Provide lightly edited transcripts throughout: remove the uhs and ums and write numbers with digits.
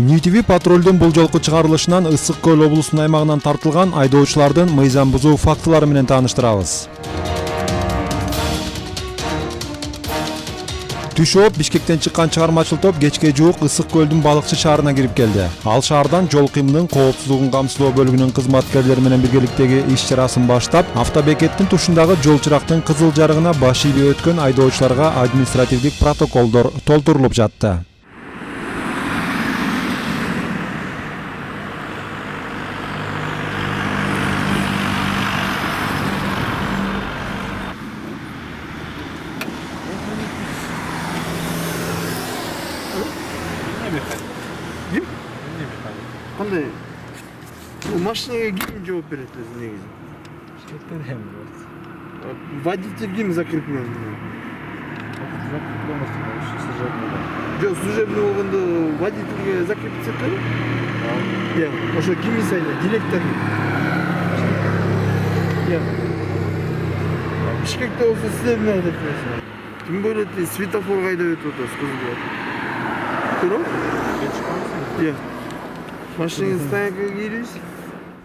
НИТВ патрулдун бул жолку чыгарылышынан Ысык Көл облусунун аймагынан тартылган айдоочулардын мыйзам бузуу фактылары менен тааныштырабыз. Түш ооп Бишкектен чыккан чыгармачыл топ кечке жуук Ысык Көлдүн Балыкчы шаарына кирип келди. Ал шаардан жол кыймынын коопсуздугун камсыздоо бөлүгүнүн кызматкерлери менен биргеликтеги иш чарасын баштап, автобекеттин тушундагы жол чырактын кызыл жарыгына баш ийбей өткөн айдоочуларга административдик протоколдор толтурулуп жатты. Кандай? Машинага ким жооп берет өзү негизи? Водитель ким закреплен? Жок, служебный болгондо водительге закрепиться этпеби? Ошо ким сайла? Директор. Бишкекте болсо силер эмне деп атасыздар? Ким бөлөт? Светофор кайда өтүп атасыз кызыл? Туурабы? Машинаңыз стоянкага кирибиз.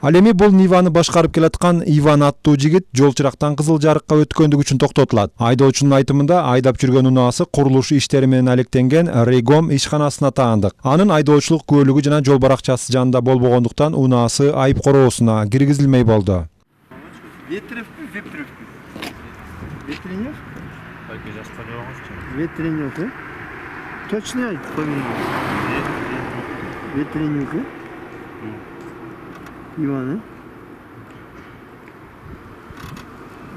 Ал эми бул Ниваны башкарып келаткан Иван аттуу жигит жол чырактан кызыл жарыкка өткөндүгү үчүн токтотулат. Айдоочунун айтымында айдап жүргөн унаасы курулуш иштери менен алектенген Регом ишканасына таандык. Анын айдоочулук күбөлүгү жана жол баракчасы жанында болбогондуктан унаасы айып короосуна киргизилмей болду. Ветревпи, Вепревпи? Ветренев? Ветренев, Точно айт фамилия? Ветренев, Иван,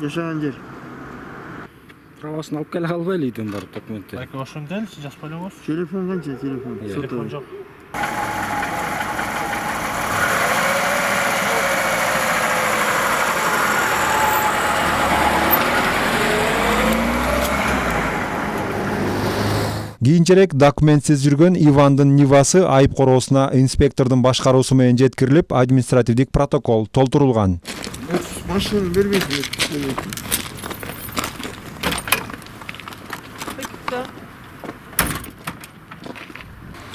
Жашаган жер. Правасын алып келе албайлы идем барып документтер. Байка ошон дел, жазып коюңуз. Телефон канча? Телефон. Телефон жок. Кийинчерээк документсиз жүргөн Ивандын Нивасы айып короосуна инспектордун башкаруусу менен жеткирилип, административдик протокол толтурулган. Машинаны бербейсиң.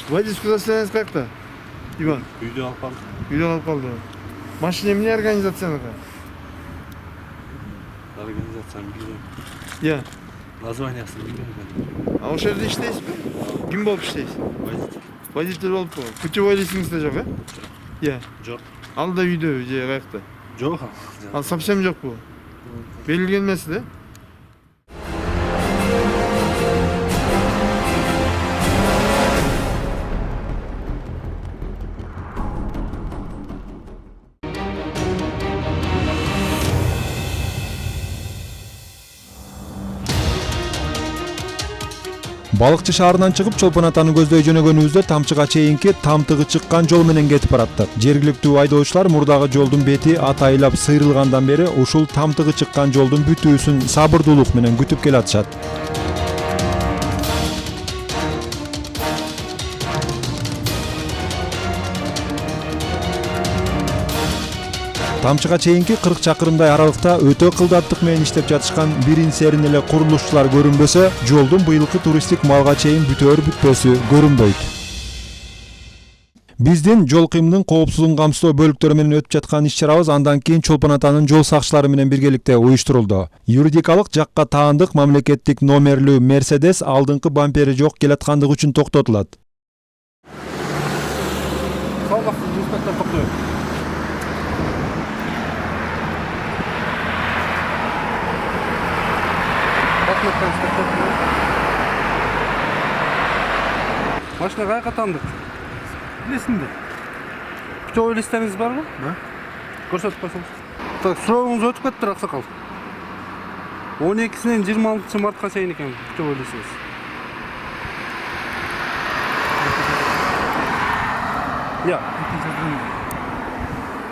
Водительское удостоверение как-то? Иван? Үйдө алып калдым. Үйдөн алып калды. Машина эмне организацияныка? Организацияны билбейм. Названиясын билбейм. А ошол жерде иштейсизби? Ким болуп иштейсиз? Водитель. Водитель болуп. Путевой листиңизде жок, Жок. Ал да үйдө же каякта? Жок. Ал совсем жокпу? Берилген эмес да? Балыкчы шаарынан чыгып Чолпон атаны көздөй жөнөгөнүбүздө тамчыга чейинки тамтыгы чыккан жол менен кетип бараттык. Жергиликтүү айдоочулар мурдагы жолдун бети атайлап сыйрылгандан бери ушул тамтыгы чыккан жолдун бүтүүсүн сабырдуулук менен күтүп келатышат. Тамчыга чейинки 40 чакырымдай аралыкта өтө кылдаттык менен иштеп жатышкан бирин серин эле курулушчулар көрүнбөсө, жолдун быйылкы туристтик малга чейин бүтөөр бүтпөсү көрүнбөйт. Биздин жол кыймынын коопсуздугун камсыздоо бөлүктөрү менен өтүп жаткан иш-чарабыз андан кийин Чолпон атанын жол сакчылары менен биргеликте уюштурулду. Юридикалык жакка таандык мамлекеттик номерлүү Мерседес алдыңкы бампери жок келаткандыгы үчүн токтотулат. Машина кайка таандык? Билесиңби? Путевой листиңиз барбы? Көрсөтүп койсоңуз. Так, сурооңуз өтүп кетти, аксакал. 12-синен 26-мартка чейин экен путевой листиңиз.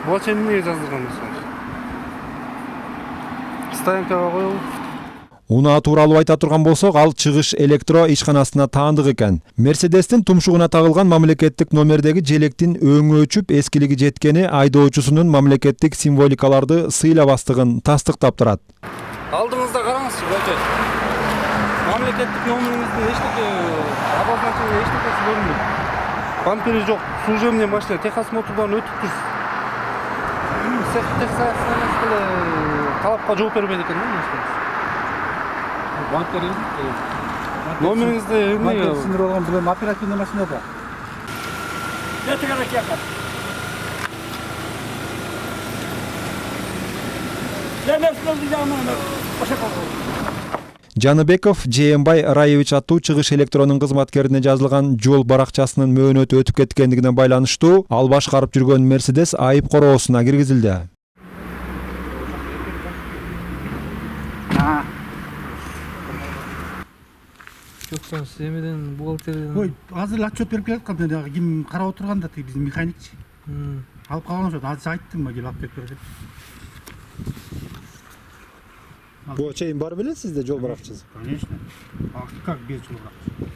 Буга чейин эмнеге жаздыргансыз? Стоянкага коелу. Унаа тууралуу айта турган болсок, ал чыгыш электро ишканасына таандык экен. Мерседестин тумшугуна тагылган мамлекеттик номердеги желектин өңү өчүп эскилиги жеткени айдоочусунун мамлекеттик символикаларды сыйлабастыгын тастыктап турат. Алдыңызда караңызчы, болчу. Мамлекеттик номериңиздин эчтеке обозначение эчтекеси көрүнбөйт. Бампери жок. Служебный машина техосмотрдан өтүп тур. Талапка жооп бербейт экен да машинаңыз. Бампер Номериңизди эмне? синдирип алган билем оперативный машинада. Жаныбеков Жээнбай Раевич аттуу чыгыш электронун кызматкерине жазылган жол баракчасынын мөөнөтү өтүп кеткендигине байланыштуу ал башкарып жүргөн Мерседес айып короосуна киргизилди. Жоксон, сиз эмеден бухгалтерден. Ой, азыр отчет берип келаткан. Дагы ким карап отурганда тиги биздин механикчи. Алып калган ошо. Азыр айттым, келип алып келип бер деп. Бул чейин бар беле сизде жол баракчасы? Конечно. А как без жол баракчасы?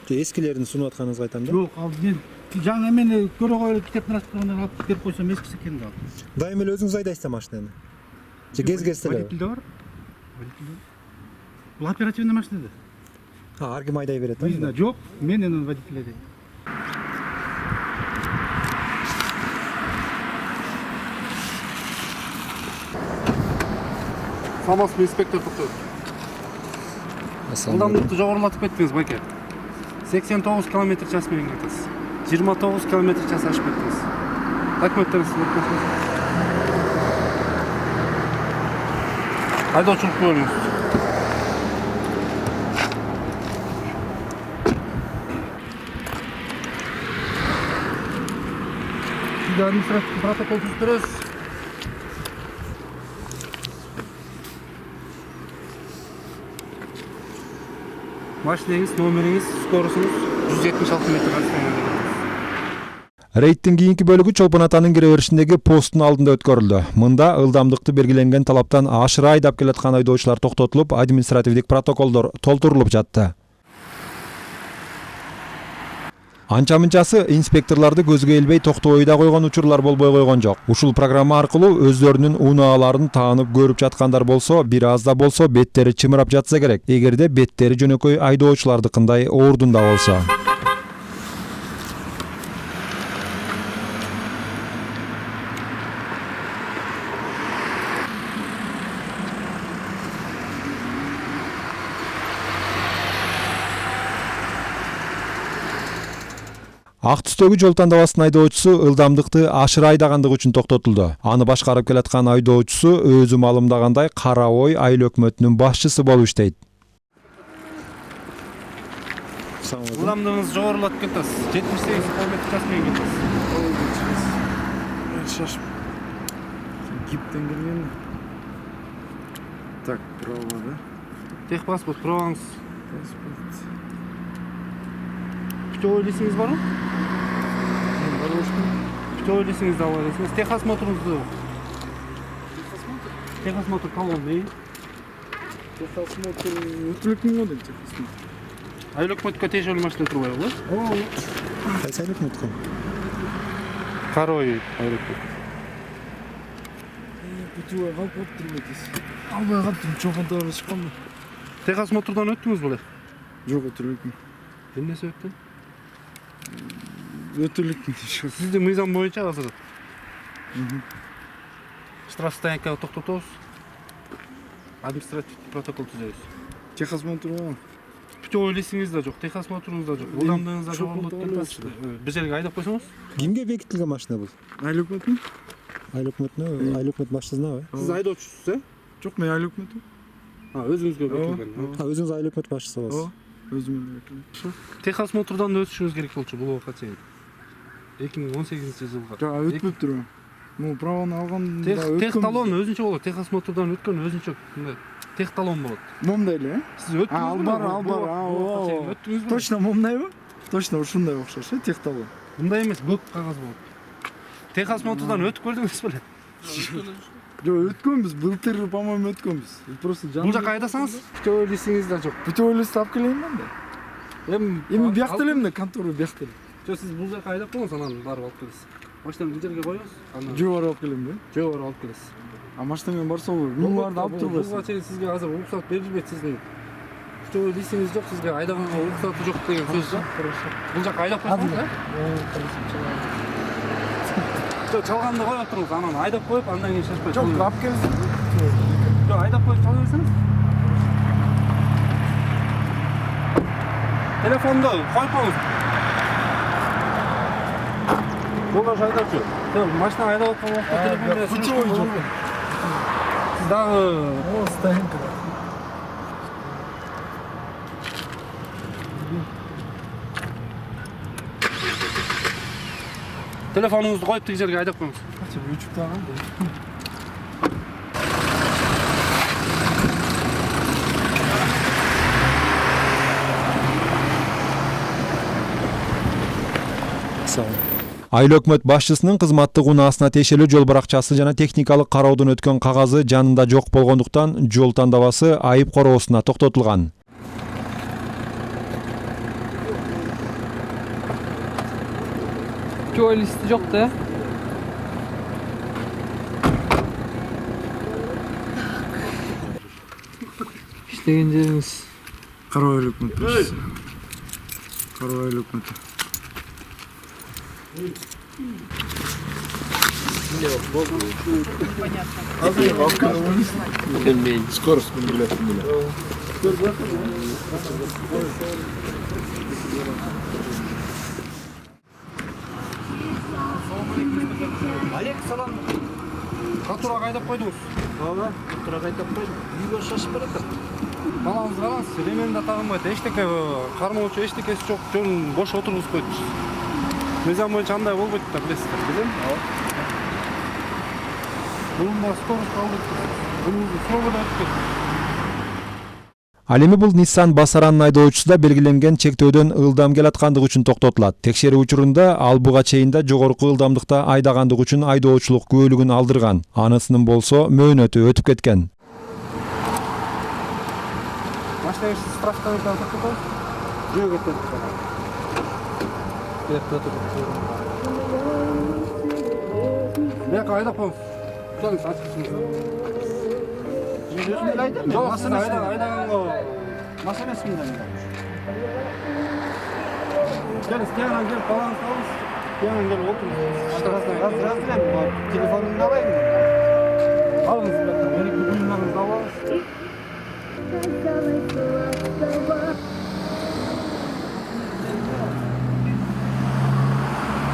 Эскилерин сунуп атканыңызга айтам да. Жок, ал мен жаңы мени көрө коюп китептин ачканда алып берип койсом эскиси экен да. Дайым эле өзүңүз айдайсыз машинаны. Же кез-кез эле. Водитель бар. Водитель. Бул оперативный машина да. Ар ким айдай берет да. Видно, жок, мен анын водитель дейм. Самосный инспектор токтойт. Ылдамдыкты жогорулатып кеттиңиз, байке. 89 км/ч менен кетесиз. 29 км/ч ашып кеттиңиз. Документтериңизди берип койсоңуз. Айдоочулук бөлүңүз. Сизде административный протокол түзүп бересиз. Машинеңиз, номериңиз, скоросуңуз 176 метр расстоянияда. Рейдтин кийинки бөлүгү Чолпон атанын кире беришиндеги посттун алдында өткөрүлдү. Мында ылдамдыкты белгиленген талаптан ашыра айдап келаткан айдоочулар токтотулуп, административдик протоколдор толтурулуп жатты. Анча-мынчасы инспекторларды көзгө илбей токтобой да койгон учурлар болбой койгон жок. Ушул программа аркылуу өздөрүнүн унааларын таанып көрүп жаткандар болсо, бир аз да болсо беттери чымырап жатса керек. Эгерде беттери жөнөкөй айдоочулардыкындай оордунда болсо. Ак түстөгү жол тандабасынын айдоочусу ылдамдыкты ашыра айдагандыгы үчүн токтотулду. Аны башкарып келаткан айдоочусу өзү маалымдагандай Кара Ой айыл өкмөтүнүн башчысы болуп иштейт. Ылдамдыгыңыз жогорулатып кетесиз. 78 км/ч менен кетесиз. Шашып. Гиптен келген. Так, право, да? Техпаспорт праваңыз. Путевой листиңиз барбы? Путевой листиңизди алып келесиңиз. Техосмотруңузду. Техосмотр талонный. Техосмотр өтүлүктүн го дейт техосмотр. Айыл өкмөткө тиешелүү машина турбайбы? Кайсы айыл өкмөткө? Кара Ой айыл өкмөт. Путевой калып отуруп кетесиз. Албай калыптым, чоңкон тагы чыкканмын. Техосмотрдан өттүңүз беле? Жок, өтүлүктүн. Эмне себептен? Өтүлүктүн. Сиздин мыйзам боюнча азыр штраф стоянкага токтотобуз. Административдик протокол түзөбүз. Техосмотр бар. Путевой листиңиз да жок, техосмотруңуз да жок. Ылдамдыгыңыз да жогорулуп кетесиз. Бир жерге айдап койсоңуз. Кимге бекитилген машина бул? Айыл өкмөтүн? Айыл өкмөтүнө, айыл өкмөт башчысына, Сиз айдоочусуз, э? Жок, мен айыл өкмөтүн. Өзүңүзгө бекитилген. Өзүңүз айыл өкмөт башчысы болосуз. Өзүмө бекитилген. Техосмотрдан өтүшүңүз керек болчу бул убакка чейин. 2018-жылга. Жок, өтпөптүр. Могу правону алган Тех талон өзүнчө болот. Техосмотрдан өткөн өзүнчө мындай тех талон болот. Момдай эле, э? Сиз өттүңүзбү? Ал бар. Өттүңүзбү? Точно момдайбы? Точно ушундай окшош, э, тех талон. Мындай эмес, көк кагаз болот. Техосмотрдан өтүп көрдүңүз беле? Жок, өткөнбүз. Былтыр, по-моему, өткөнбүз. Просто Бул жака айдасаңыз, путевой листиңиз да жок. Путевой лист алып келейинби анда? Эми биякта эле эмне, контора биякта эле. Жок, сиз бул жака айдап коюңуз, анан барып алып келесиз. Машинаны бул жерге коюңуз, анан Жогору алып келемби? жогору алып келесиз. А машина менен барса болбойбу. Муну барды алып турбайсыз. Буга чейин сизге азыр уруксат берилбейт, сиздин Что листиңиз жок, сизге айдаганга уруксаты жок деген сөз да. Бул жакка айдап койсоңуз, э? Жок, чалганды коюп туруңуз, анан айдап коюп, андан кийин шашпай. Жок, алып келсин. Жок, айдап коюп чала берсеңиз. Телефонду коюп коюңуз. Жолдош айдапчы. Машина айдап аткан убакта телефон менен ключевой жок. Сиз дагы стоянка. телефонуңузду коюп тиги жерге айдап коюңуз. Өчүп таган. Айыл өкмөт башчысынын кызматтык унаасына тиешелүү жол баракчасы жана техникалык кароодон өткөн кагазы жанында жок болгондуктан жол тандабасы айып короосуна токтотулган. Жол листи жок да. İşleyen жериңиz. Карабай өкмөтү. Карабай өкмөтү. Скорость билет. Алек, салам. Катурак айдап койдуңуз. Ооба, катурак айдап койдум. Үйгө шашып баратат. Балаңыз караңыз, ремени да тагынбайт. Эчтеке кармоочу эчтекеси жок, жөн бош отургузуп койдуңуз. Мыйзам боюнча андай болбойт да, билесиздер, билем? Бунун скорость алып, бунун срогу да өтүп кетти. Ал эми бул Nissan басаранын айдоочусу да белгиленген чектөөдөн ылдам келаткандыгы үчүн токтотулат. Текшерүү учурунда ал буга чейин да жогорку ылдамдыкта айдагандыгы үчүн айдоочулук күбөлүгүн алдырган. Анысынын болсо мөөнөтү өтүп кеткен. Машина штрафтан токтотот. Жөө кетет. Бияка айдап коюңуз. Келиңиз, ачыңыз. Жок, машина айдаганга машинасы менен айдайт. Келиңиз, тиянан келип балаңызды алыңыз. Тиянан келип отуруңуз. Азыр телефонумду алайын. Алыңыз, меники буюмдарыңызды алыңыз.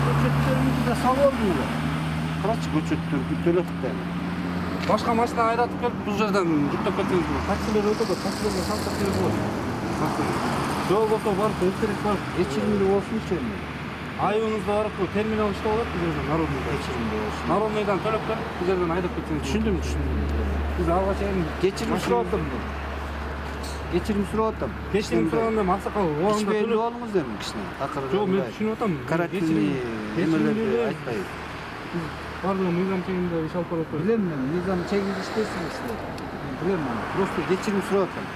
Көчөттөрүңүздү да салып алдым. Карачы, көчөттөр бүтөлөтүп да. Башка машина айдатып келип, бул жерден жүктөп кетсеңиз болот. Таксилер өтөт, таксилерге салсак керек болот. Жол болсо барып, өткөрүп барып, Эчиримди болсунчу эми. айыбыңызды барып, терминал иштеп алат, бул жерден народныйда. Эчиримди болсун. Народныйдан төлөп келип, бул жерден айдап кетсеңиз. Түшүндүм. Биз алга чейин Кечирим сурап атам. Кечирим сурап атам. кечирим сураганда максакал убагында Ишмелүү төлөп. болуңуз эми кичине. Такыр. Жок, мен түшүнүп атам. Карательный эмелерди айтпайм. Бардыгы мыйзам чегинде иш алып барып атпайбы? Билем мен, мыйзам чегинде иштейсиңиз силер. Билем мен. Просто кечирим сурап атам.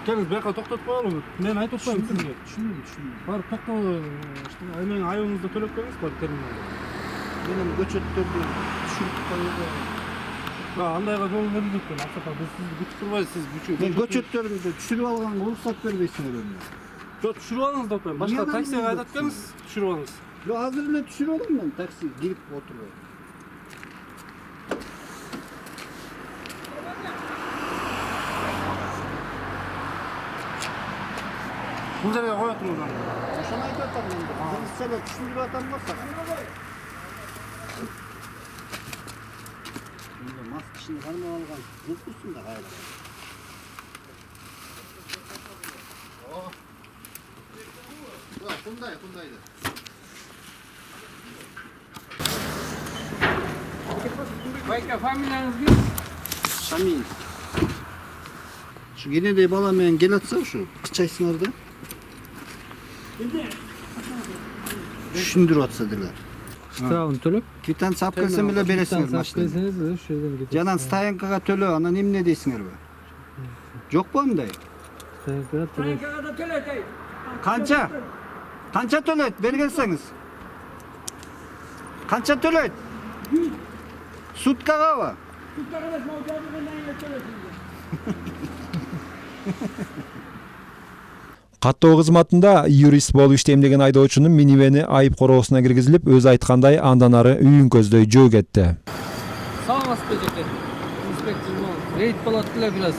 Келиңиз, бияка токтотуп коелу. Мен айтып атпаймын сизге. Түшүндүм. Барып токтоо, менин айыбыңызды төлөп келиңиз, барып терминалга. Менин көчөттөрдү түшүрүп коюуда. Андайга жол берилбейт экен. Аксакал, биз сизди күтүп турбайбыз, сиз Мен көчөттөрүмдү түшүрүп алганга уруксат бербейсиңер эми. Жок, түшүрүп алыңыз деп атпайм. Башка таксиге айдап келиңиз, түшүрүп алыңыз. Жок, азыр эле түшүрүп алдым мен такси кирип отуруп. Бул жерге кое туруңуз аны. Ошону айтып атам мен. Кыргызча эле түшүндүрүп атам болсо. Эми мас кишини кармап алган жокпусуң да кайра. Кундайды. Байка, фамилияңыз ким? Шамил. Şu gene bala men gel atsa şu kıçaysınlar da. Düşündür atsa diler. Штрафын төлөп. Kvitansiya sap kelsem bile beresiңер машина. Келсеңиз, ошол жерден кетет. Жанан стоянкага төлөө, анан эмне дейсиңерби? Жокпу андай? Стоянкага төлөп. Канча? Канча төлөйт бергенсеңиз? Канча төлөйт? Суткагабы? Каттоо кызматында юрист болуп иштемдеген айдоочунун минивени айып короосуна киргизилип, өзү айткандай андан ары үйүн көздөй жөө кетти. Саламатсызбы жеке. Инспектор болуп. Рейд болот эле бир аз.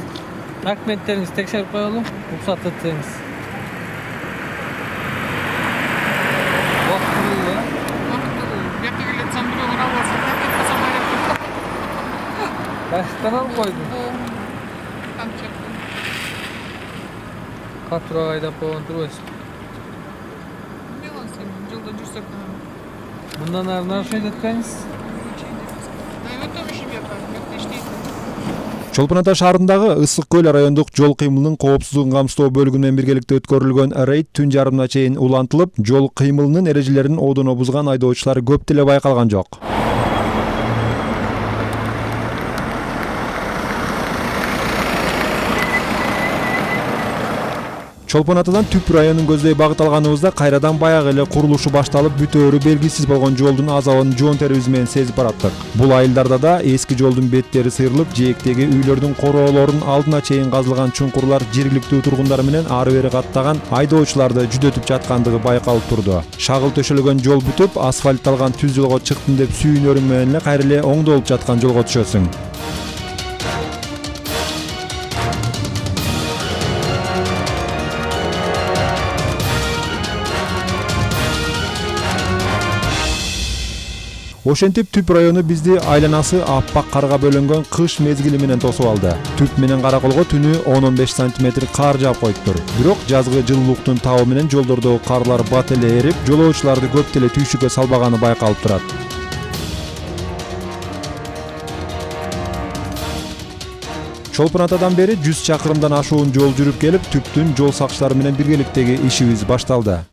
Документтериңизди текшерип коелу. Уруксат этсеңиз. Башкарып койдум. Катыраак айдап койгон турбайсызбы? Жолдо жүрсөк. Мындан ары нарушение эткенсиз? Чолпон Ата шаарындагы Ысык көл райондук жол кыймылынын коопсуздугун камсыздоо бөлүгү менен биргеликте өткөрүлгөн рейд түн жарымына чейин улантылып, жол кыймылынын эрежелерин оодоно бузган айдоочулар көп деле байкалган жок. Чолпон Атадан Түп районун көздөй багыт алганыбызда кайрадан баягы эле курулушу башталып, бүтөөрү белгисиз болгон жолдун азабын жоон терибиз менен сезип бараттык. Бул айылдарда да эски жолдун беттери сыйрылып, жээктеги үйлөрдүн короолорунун алдына чейин казылган чуңкурлар жергиликтүү тургундар менен ары бери каттаган айдоочуларды жүдөтүп жаткандыгы байкалып турду. Шагыл төшөлгөн жол бүтүп, асфальтталган түз жолго чыктым деп сүйүнөрүң менен эле кайра эле оңдолуп жаткан жолго түшөсүң. Ошентип Түп району бизди айланасы аппак карга бөлөнгөн кыш мезгили менен тосуп алды. Түп менен Караколго түнү 10-15 см кар жаап коюптур. Бирок жазгы жылуулуктун табы менен жолдордогу карлар бат эле эрип, жолоочуларды көп деле түйшүккө салбаганы байкалып турат. Чолпон Атадан бери 100 чакырымдан ашуун жол жүрүп келип, Түптүн жол сакчылары менен биргеликтеги ишибиз башталды.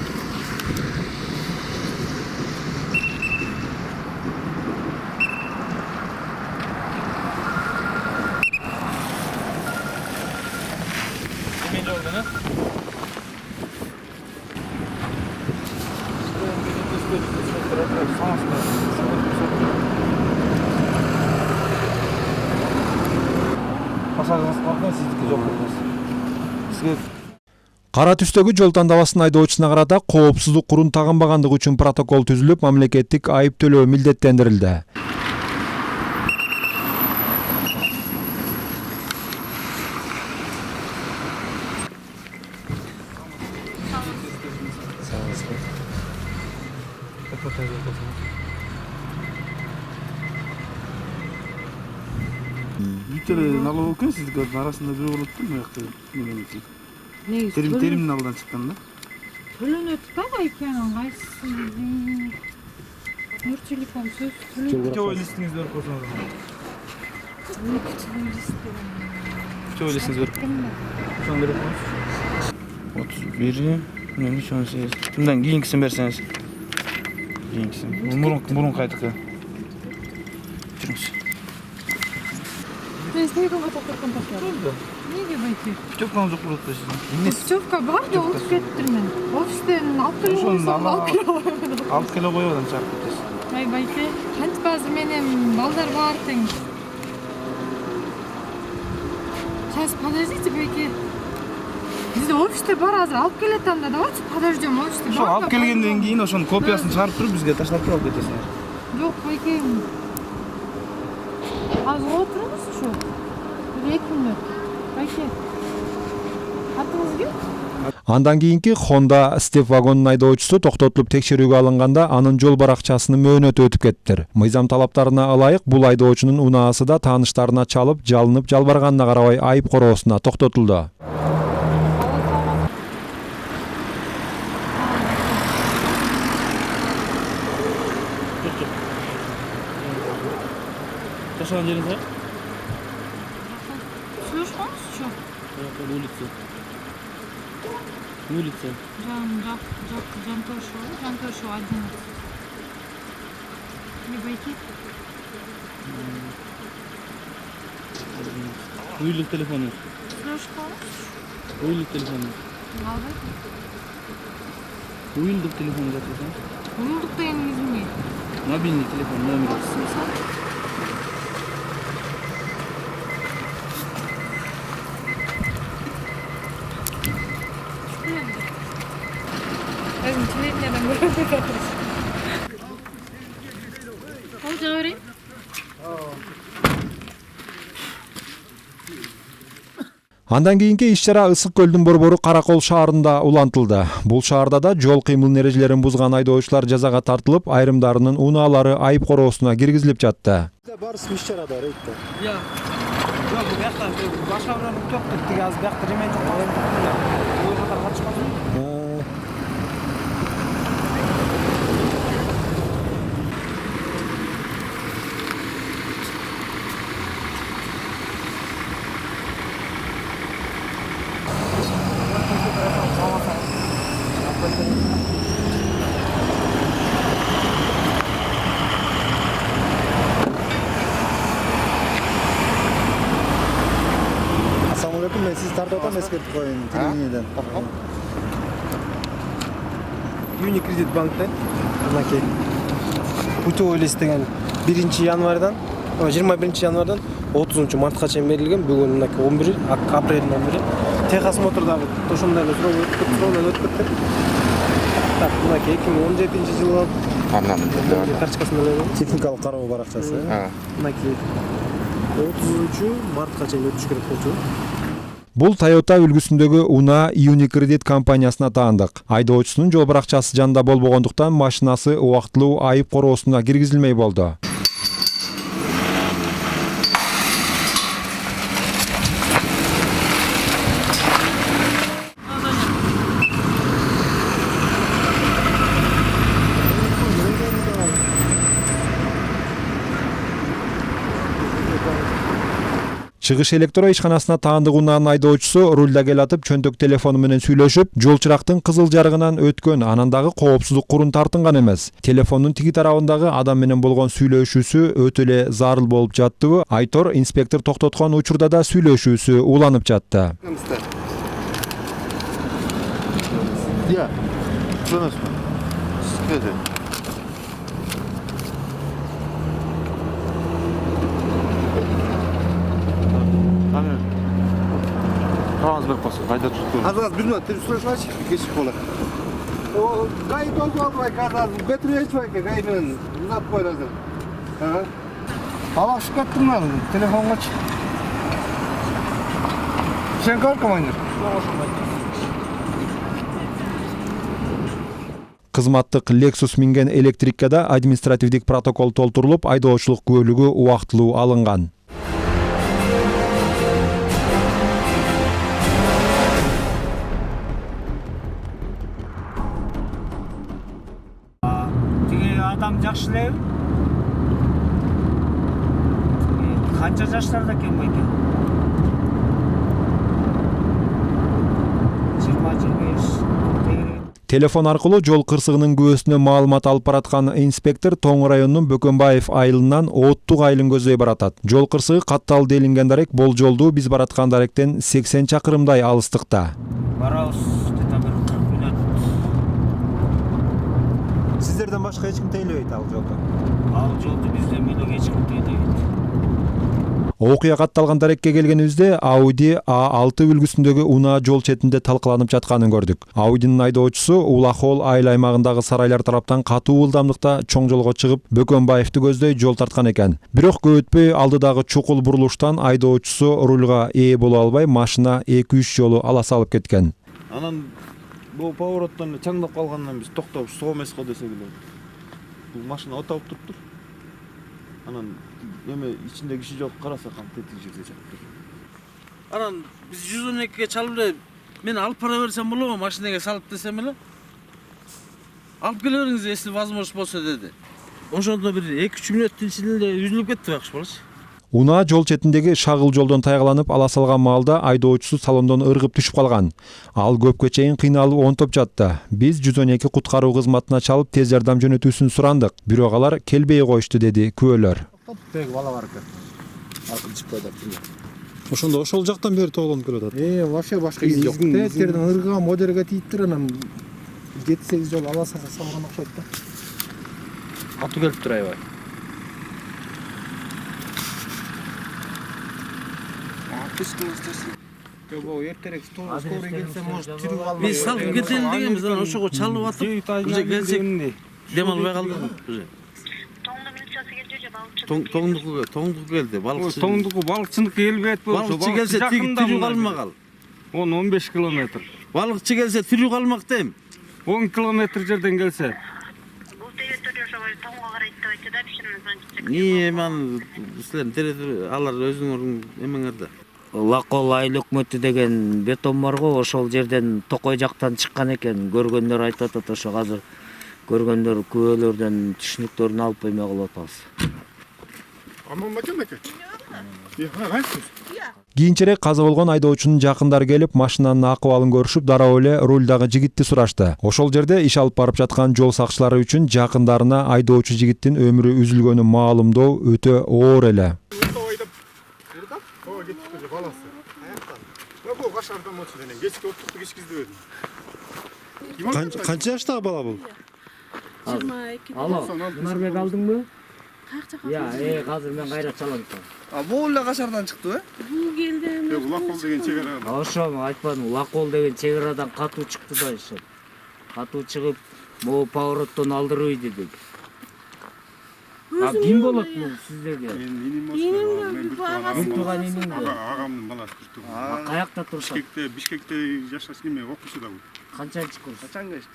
Кара түстөгү жол тандабасын айдоочусуна карата коопсуздук курун тагынбагандыгы үчүн протокол түзүлүп, мамлекеттик айып төлөө милдеттендирилди. Бүйтеле налог экен сиздин арасында бирөө болот да, мыякта. Терминалдан чыккан да. Төлөнөт да экен, кайсысы? Нур телефон сөз. Чөй листиңизди берип койсоңуз. Чөй листиңизди берип. Соң берип коюңуз. 31, 18. Мындан кийинкисин берсеңиз. Кийинкисин. Мурун кайтыкы. Жүрүңүз. Мен телефонго токтоткон тапкыр. Неге байти? Путевканы жок болот да сиздин. Путевка бар да, унутуп кеттирмен. Офистен алып келип койсом, алып келе коюп адам чыгарып кетесиз. Ай байти, кантип азыр менен балдар бар тең. Сейчас подождите, байти. Бизде офисте бар, азыр алып келетам да, давайте подождем, офисте бар. Ошо алып келгенден кийин ошонун копиясын чыгарып туруп бизге таштап туруп алып кетесиңер. Жок, байти. Азыр отуруңуз ушу. 2 мүнөт. Байти. Атыңыз ким? Андан кийинки Honda степ вагонунун айдоочусу токтотулуп текшерүүгө алынганда анын жол баракчасынын мөөнөтү өтүп кетиптир. Мыйзам талаптарына ылайык бул айдоочунун унаасы да тааныштарына чалып, жалынып жалбарганына карабай айып короосуна токтотулду. Жашаган жериңиз бар? Слышконсузчу? Улица. Жантошева 11. Не бойки? Уйлук телефону. Слышконсуз? Уйлук телефону. Албайт. Уйлук телефону жатырсың? Уюлдук дегениңиз эмне? Мобильный телефон номери. Aynen böyle. Amca vereyim. Андан кийинки иш-чара Ысык көлдүн борбору Каракол шаарында улантылды. Бул шаарда да жол кыймылынын эрежелерин бузган айдоочулар жазага тартылып, айрымдарынын унаалары айып короосуна киргизилип жатты. Барысып иш-чарада рейтте. Иә. Жоқ, бұл жақта башқа бір тоқ кетті, аз бұл жақта ремонт жоқ. Ой қатар қатышмады. Assalamualaikum, men sizni tartib eskirtib qo'ying televideniyadan. Unicredit bankdan mынакей путевой лист деген 1-январдан 21-январдан 30-мартқа чейин берилген. Бүгүн мынакей 11 апрелдин 11 Техас мотордагы ошондой эле сроктон өтүп кетти. Так, мынакей 2017-жылы карточкасында эле техникалык кароо баракчасы. Мынакей 30-мартка чейин өтүш керек болчу. Бул Toyota үлгүсүндөгү Una Unicredit компаниясына таандык. Айдоочусунун жол баракчасы жанында болбогондуктан машинасы убактылуу айып короосуна киргизилмей болду. Чыгыш электро ишканасына таандык унаанын айдоочусу рульда келатып чөнтөк телефону менен сүйлөшүп, жол чырактын кызыл жарыгынан өткөн, анан дагы коопсуздук курун тартынган эмес. Телефондун тиги тарабындагы адам менен болгон сүйлөшүүсү өтө эле зарыл болуп жаттыбы? Айтор инспектор токтоткон учурда да сүйлөшүүсү уланып жатты. Я. Что нас? Скажи. Праваңыз беріп қойсын, қайда тұрып Азаз bilmem, ты слышишь, geçip kola. O kayıt oldu bak azaz, götürüyor ki kayıtın, uzat koy hazır. Ha? Hava ışık attım lan, telefon kaç. Sen kalk mı oynuyor? Кызматтык Lexus минген электриккада административдик протокол толтурулуп, айдоочулук күбөлүгү убактылуу алынган. Адам жақсы элеби? Канча жаштарда экен бу экен? 20-25. Телефон аркылуу жол кырсыгынын күбөсүнө маалымат алып бараткан инспектор Тоң районунун Бөкөнбаев айылынан Оттук айылын көздөй баратат. Жол кырсыгы катталды делинген дарек бул жолду биз бараткан даректен 80 чакырымдай алыстыкта. Барабыз, где-то bir 40 минут. Sizlerden başka hiç kim teylebeydi al jolda? Ал жолду бизден бөлөк эч ким тейлебейт. Окуя катталган дарекке келгенибизде Audi A6 үлгүсүндөгү Una жол четинде талкаланып жатканын көрдүк. Audi'нын айдоочусу Улахол айыл аймагындагы сарайлар тараптан катуу ылдамдыкта чоң жолго чыгып, Бөкөнбаевди көздөй жол тарткан экен. Бирок көп өтпөй алдыдагы чукул бурулуштан айдоочусу рульга ээ боло албай, машина 2-3 жолу ала салып кеткен. Анан бул повороттон чаңдап калгандан биз токтоп соо эмес го десек эле. Бул машина оталып туруптур. Анан эме ичинде киши жок, карасак кам тетик жерде жатыптыр. Анан биз 112ге чалып эле мен алып бара берсем болобу, машинага салып десем эле. Алып келе бериңиз, если возможность болсо деди. Ошондо бир 2-3 мүнөттүн ичинде үзүлүп кетти бакшы болчу. Una жол четиндеги шагыл жолдон тайгаланып ала салган маалда айдоочусу салондон ыргып түшүп калган. Ал көпкө чейин кыйналып онтоп жатты. Биз 112 куткаруу кызматына чалып тез жардам жөнөтүүсүн сурандык. Бирок алар келбей коюшту, деди күбөлөр. Tek bala var ki. Akıl çıkıp koydu. Ошондо ошол жактан бери тоголонуп келип атат. Вообще başka iz yok. Terden ırga modelge тийиптир анан 7-8 жол ала салган окшойт да. Атуу келип тур аябай. Жобо эртерээк скорый келсе, может, тирүү калмай. Биз салып кетели дегенбиз, анан ошого чалып атып, уже келсек дем албай калдык уже. Тоңдуку келди, балыкчы. Тоңдуку балыкчыныкы келбейт болсо, Балыкчы келсе тирүү калмагал. 10-15 километр. Балыкчы келсе тирүү калмак дейм. 10 километр жерден келсе. Мен силердин алар өзүңөрдүн эмеңерде. Лакол айыл өкмөтү деген бетон бар го, ошол жерден Токой жактан чыккан экен. Көргөндөр айтып атат, ошо азыр көргөндөр күбөлөрдөн түшүнүктөрүн алып коймой калып атабыз. Кийинчерээк каза болгон айдоочунун жакындары келип, машинанын акыбалын көрүшүп, дароо эле рулдагы жигитти сурашты. Ошол жерде иш алып барып жаткан жол сакчылары үчүн жакындарына айдоочу жигиттин өмүрү үзүлгөнүн маалымдоо өтө оор эле. Канча жаштагы бала бул? 22. Алло, Нурбек алдыңбы? Кайча Азыр мен кайра чалам. Бул эле Кашардан чыкты, Бул келди. Улакол деген чегара. Ошо айтпадым, Улакол деген чегaradan катуу чыкты да иши. Катуу чыгып, могу повороттон алдырбай дедик. Ким болот бул сиздерге? Бир тууган иним. Агамдын баласы бир тууган. Каякта турушат? Бишкекте жашаш неме окуучу да бул. Канчанчы курс? Качан кечти?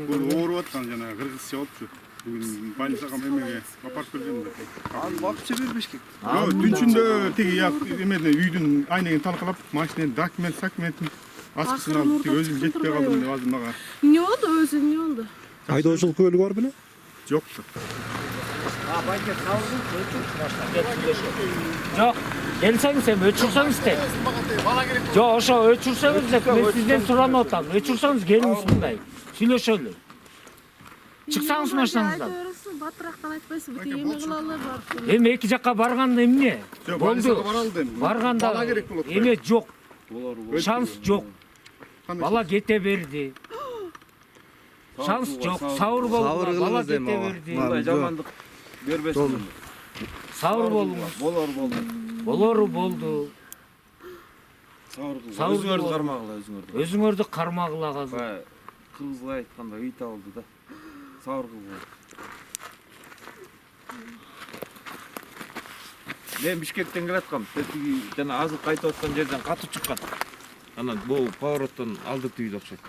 Бул ооруп аткан жана кыргызча болчу. Бүгүн больницага эмеге апарып келдим да. Ал бакча бербешке. Түнчүндө тиги эмеден үйдүн айнегин талкалап, машинанын документин ачкычын алып, өзүм жетпей калдым деп азыр мага. Эмне болду? Өзү эмне болду? Айдоочулук көлүгү бар беле? Жок. Байке калдың, Жок, келсеңиз эми өчүрсөңүз де. Жок, ошо өчүрсөңүз деп мен сизден суранып атам. Өчүрсөңүз келиңиз мындай. Сүйлөшөлү. Чыксаңыз машинаңыздан. Батырактан айтпайсыз, бүт эме кылалы бар. Эми эки жакка барганда эмне? Болду. Барганда эме жок. Шанс жок. Бала кете берди. Шанс жок. Сауыр болду. Бала кете берди. Мындай жамандык бербесин. Сауыр болуңуз. Болору болду. Өзүңөрдү кармагыла, өзүңөрдү. Өзүңөрдү кармагыла азыр. Кыргызга айтканда ыйта болду да. Сауыр кылды. Мен Бишкектен келаткам. Тетиги жана азыр кайтып аткан жерден катуу чыккан. Анан бул повороттон алдырып тийди окшойт.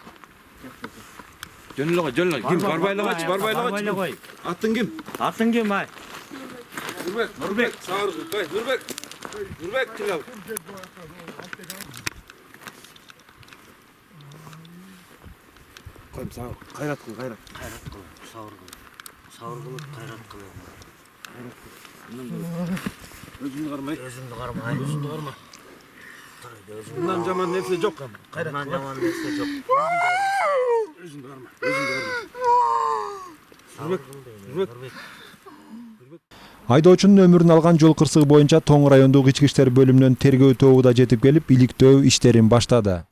Жөн эле. Ким барбайлагачы, барбайлагачы. Атын ким? Атын ким ай? Нурбек. Сауыр кыл. Нурбек келал. Койм сауыр. Кайрат кыл. Сауыр кылып, кайрат кылып. Өзүңдү кармай. Өзүңдү карма. Мындан жаман нерсе жок. Кайрат жаман нерсе жок. Өзүңдү карма. Нурбек. Айдоочунун өмүрүн алган жол кырсыгы боюнча Тоң райондук ички иштер бөлүмүнөн тергөө тобу да жетип келип, иликтөө иштерин баштады.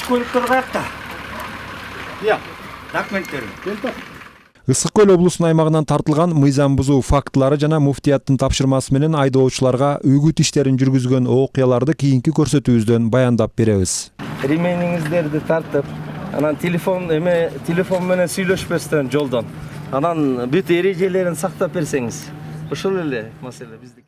Көлүктөр каякта? Документтери. Ысык көл облусунун аймагынан тартылган мыйзам бузуу фактылары жана муфтияттын тапшырмасы менен айдоочуларга үгүт иштерин жүргүзгөн окуяларды кийинки көрсөтүүбүздөн баяндап беребиз. Ремениңиздерди тартып, анан телефон менен сүйлөшпөстөн жолдон. Анан бүт эрежелерин сактап берсеңиз. Ошол эле маселе биздики.